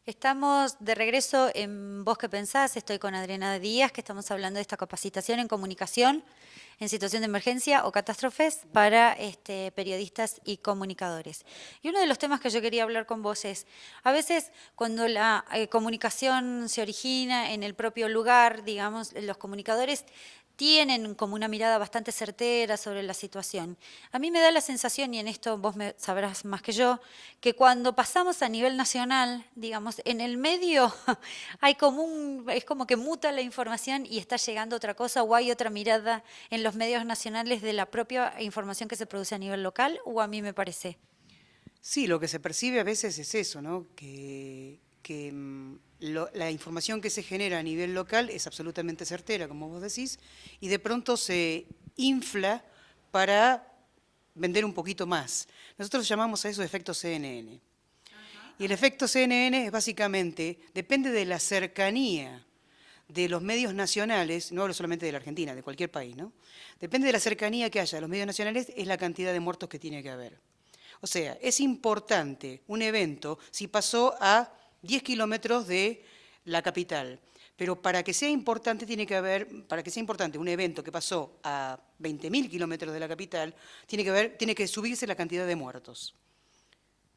Estamos de regreso en Vos qué pensás, estoy con Adriana Díaz, que estamos hablando de esta capacitación en comunicación en situación de emergencia o catástrofes para periodistas y comunicadores. Y uno de los temas que yo quería hablar con vos es, a veces cuando la comunicación se origina en el propio lugar, digamos, los comunicadores tienen como una mirada bastante certera sobre la situación. A mí me da la sensación, y en esto vos me sabrás más que yo, que cuando pasamos a nivel nacional, digamos, en el medio hay es como que muta la información y está llegando otra cosa, o hay otra mirada en los medios nacionales de la propia información que se produce a nivel local, o a mí me parece. Sí, lo que se percibe a veces es eso, ¿no? La información que se genera a nivel local es absolutamente certera, como vos decís, y de pronto se infla para vender un poquito más. Nosotros llamamos a eso efecto CNN. Y el efecto CNN es básicamente, depende de la cercanía de los medios nacionales, no hablo solamente de la Argentina, de cualquier país, ¿no? Depende de la cercanía que haya de los medios nacionales, es la cantidad de muertos que tiene que haber. O sea, es importante un evento si pasó a 10 kilómetros de la capital, pero para que sea importante para que sea importante un evento que pasó a 20.000 kilómetros de la capital, tiene que subirse la cantidad de muertos.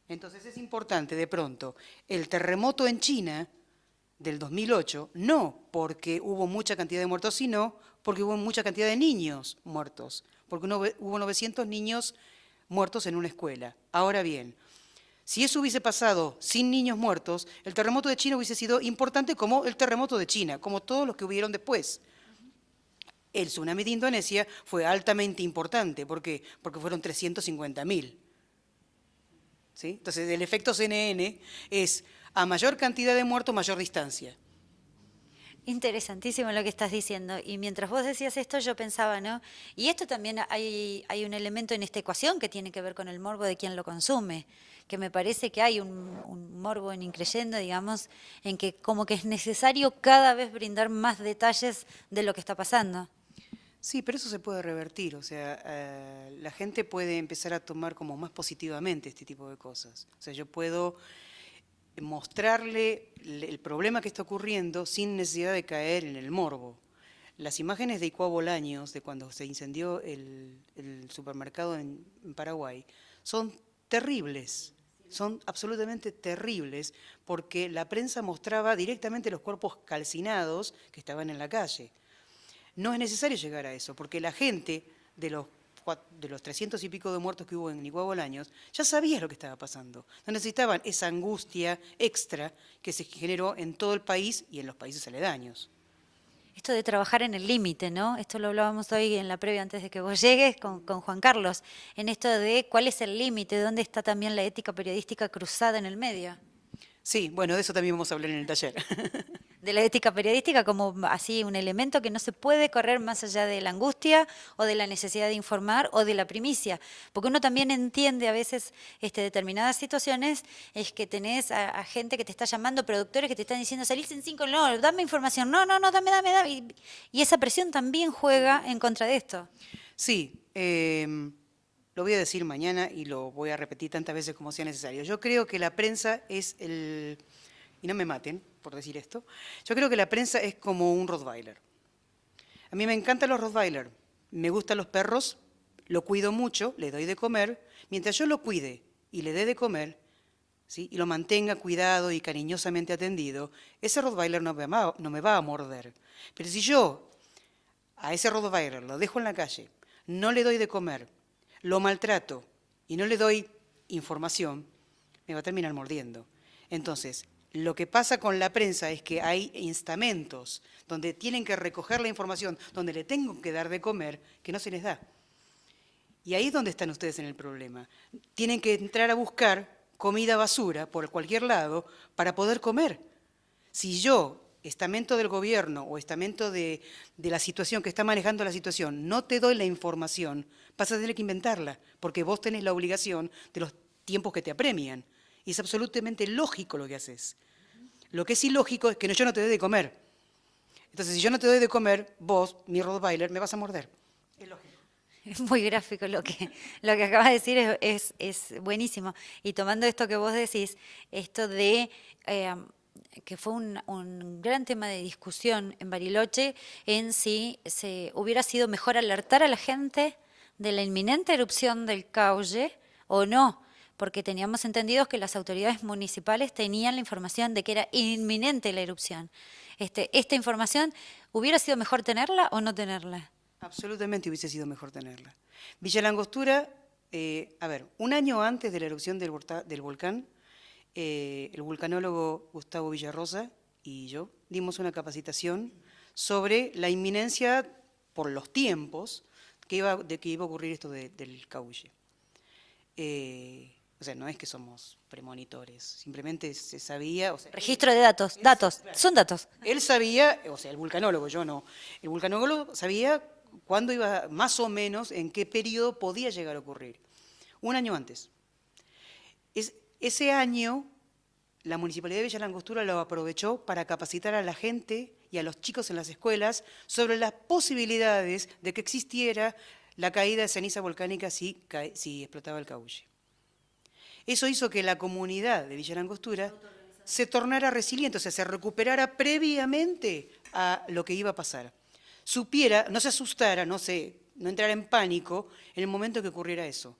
Entonces es importante de pronto el terremoto en China del 2008, no porque hubo mucha cantidad de muertos, sino porque hubo mucha cantidad de niños muertos, porque hubo 900 niños muertos en una escuela. Ahora bien, si eso hubiese pasado sin niños muertos, el terremoto de China hubiese sido importante como el terremoto de China, como todos los que hubieron después. El tsunami de Indonesia fue altamente importante. ¿Por qué? Porque fueron 350.000. ¿Sí? Entonces, el efecto CNN es a mayor cantidad de muertos, mayor distancia. Interesantísimo lo que estás diciendo. Y mientras vos decías esto, yo pensaba, ¿no? Y esto también hay un elemento en esta ecuación que tiene que ver con el morbo de quien lo consume, que me parece que hay un morbo en increyendo, digamos, en que como que es necesario cada vez brindar más detalles de lo que está pasando. Sí, pero eso se puede revertir, o sea, la gente puede empezar a tomar como más positivamente este tipo de cosas. O sea, yo puedo mostrarle el problema que está ocurriendo sin necesidad de caer en el morbo. Las imágenes de Icuá Bolaños, de cuando se incendió el supermercado en Paraguay, son terribles, son absolutamente terribles, porque la prensa mostraba directamente los cuerpos calcinados que estaban en la calle. No es necesario llegar a eso, porque la gente de los 300 y pico de muertos que hubo en Nicuá Bolaños, ya sabía lo que estaba pasando. No necesitaban esa angustia extra que se generó en todo el país y en los países aledaños. Esto de trabajar en el límite, ¿no? Esto lo hablábamos hoy en la previa antes de que vos llegues con Juan Carlos, en esto de cuál es el límite, dónde está también la ética periodística cruzada en el medio. Sí, bueno, de eso también vamos a hablar en el taller. De la ética periodística como así un elemento que no se puede correr más allá de la angustia o de la necesidad de informar o de la primicia, porque uno también entiende a veces determinadas situaciones, es que tenés a gente que te está llamando, productores que te están diciendo salís en 5, no, dame información, no, dame, y esa presión también juega en contra de esto. Sí, lo voy a decir mañana y lo voy a repetir tantas veces como sea necesario. Yo creo que la prensa es y no me maten por decir esto, yo creo que la prensa es como un Rottweiler. A mí me encantan los Rottweiler, me gustan los perros, lo cuido mucho, le doy de comer, mientras yo lo cuide y le dé de comer, ¿sí? Y lo mantenga cuidado y cariñosamente atendido, ese Rottweiler no me va a morder. Pero si yo a ese Rottweiler lo dejo en la calle, no le doy de comer, lo maltrato y no le doy información, me va a terminar mordiendo. Entonces, lo que pasa con la prensa es que hay instamentos donde tienen que recoger la información, donde le tengo que dar de comer, que no se les da. Y ahí es donde están ustedes en el problema. Tienen que entrar a buscar comida basura por cualquier lado para poder comer. Si yo, estamento del gobierno o estamento de la situación que está manejando la situación, no te doy la información, vas a tener que inventarla, porque vos tenés la obligación de los tiempos que te apremian. Y es absolutamente lógico lo que haces. Lo que es ilógico es que yo no te doy de comer. Entonces, si yo no te doy de comer, vos, mi Rottweiler, me vas a morder. Es lógico. Es muy gráfico lo que acabas de decir, es buenísimo. Y tomando esto que vos decís, esto de que fue un gran tema de discusión en Bariloche, en si se hubiera sido mejor alertar a la gente de la inminente erupción del Caulle o no, porque teníamos entendido que las autoridades municipales tenían la información de que era inminente la erupción. ¿Esta información hubiera sido mejor tenerla o no tenerla? Absolutamente hubiese sido mejor tenerla. Villa La Angostura, a ver, un año antes de la erupción del volcán, el vulcanólogo Gustavo Villarrosa y yo dimos una capacitación sobre la inminencia por los tiempos de que iba a ocurrir esto del Caulle. O sea, no es que somos premonitores, simplemente se sabía... O sea, registro de datos, son datos. Él sabía, o sea, el vulcanólogo, yo no, el vulcanólogo sabía cuándo iba, más o menos, en qué periodo podía llegar a ocurrir. Un año antes. Ese año, la Municipalidad de Villa La Angostura lo aprovechó para capacitar a la gente y a los chicos en las escuelas sobre las posibilidades de que existiera la caída de ceniza volcánica si explotaba el Caulle. Eso hizo que la comunidad de Villa La Angostura se tornara resiliente, o sea, se recuperara previamente a lo que iba a pasar. Supiera, no se asustara, no entrara en pánico en el momento que ocurriera eso.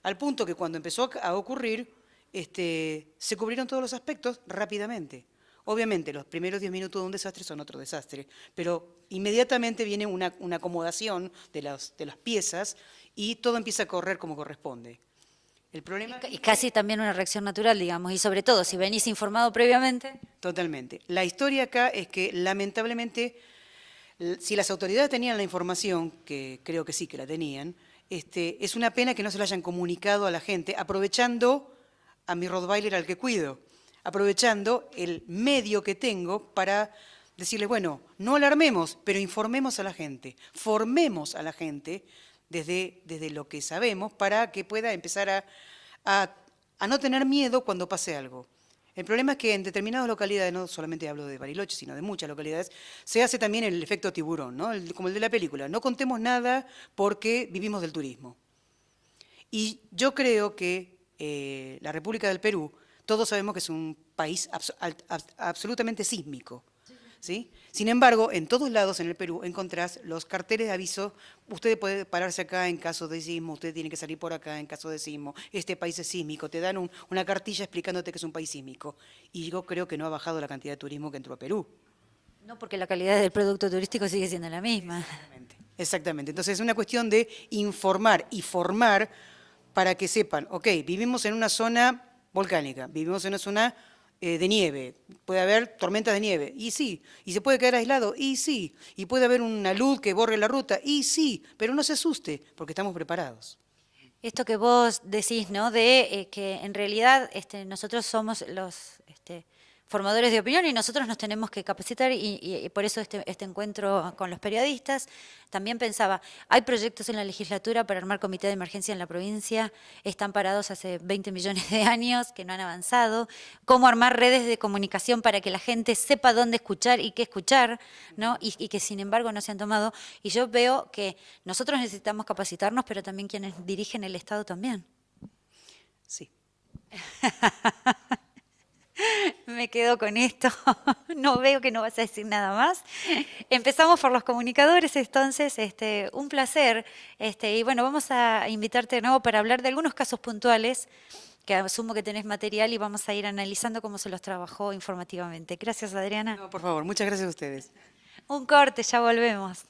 Al punto que cuando empezó a ocurrir, se cubrieron todos los aspectos rápidamente. Obviamente, los primeros 10 minutos de un desastre son otro desastre, pero inmediatamente viene una acomodación de las piezas y todo empieza a correr como corresponde. El problema y casi también una reacción natural, digamos, y sobre todo, si venís informado previamente. Totalmente. La historia acá es que, lamentablemente, si las autoridades tenían la información, que creo que sí que la tenían, es una pena que no se la hayan comunicado a la gente, aprovechando a mi Rottweiler al que cuido, aprovechando el medio que tengo para decirles, bueno, no alarmemos, pero informemos a la gente, formemos a la gente desde lo que sabemos para que pueda empezar a no tener miedo cuando pase algo. El problema es que en determinadas localidades, no solamente hablo de Bariloche, sino de muchas localidades, se hace también el efecto tiburón, ¿no? Como el de la película. No contemos nada porque vivimos del turismo. Y yo creo que la República del Perú, todos sabemos que es un país absolutamente sísmico, ¿sí? Sin embargo, en todos lados en el Perú encontrás los carteles de aviso, usted puede pararse acá en caso de sismo, usted tiene que salir por acá en caso de sismo, este país es sísmico, te dan una cartilla explicándote que es un país sísmico. Y yo creo que no ha bajado la cantidad de turismo que entró a Perú. No, porque la calidad del producto turístico sigue siendo la misma. Exactamente. Entonces es una cuestión de informar y formar para que sepan, ok, vivimos en una zona volcánica, vivimos en una zona de nieve, puede haber tormentas de nieve, y sí, y se puede quedar aislado, y sí, y puede haber una luz que borre la ruta, y sí, pero no se asuste, porque estamos preparados. Esto que vos decís, ¿no? De que en realidad nosotros somos los formadores de opinión y nosotros nos tenemos que capacitar y por eso este encuentro con los periodistas. También pensaba, hay proyectos en la legislatura para armar comité de emergencia en la provincia, están parados hace 20 millones de años, que no han avanzado. Cómo armar redes de comunicación para que la gente sepa dónde escuchar y qué escuchar, ¿no? Y que sin embargo no se han tomado. Y yo veo que nosotros necesitamos capacitarnos, pero también quienes dirigen el Estado también. Sí. Me quedo con esto, no veo que no vas a decir nada más. Empezamos por los comunicadores, entonces, un placer. Y bueno, vamos a invitarte de nuevo para hablar de algunos casos puntuales, que asumo que tenés material y vamos a ir analizando cómo se los trabajó informativamente. Gracias, Adriana. No, por favor, muchas gracias a ustedes. Un corte, ya volvemos.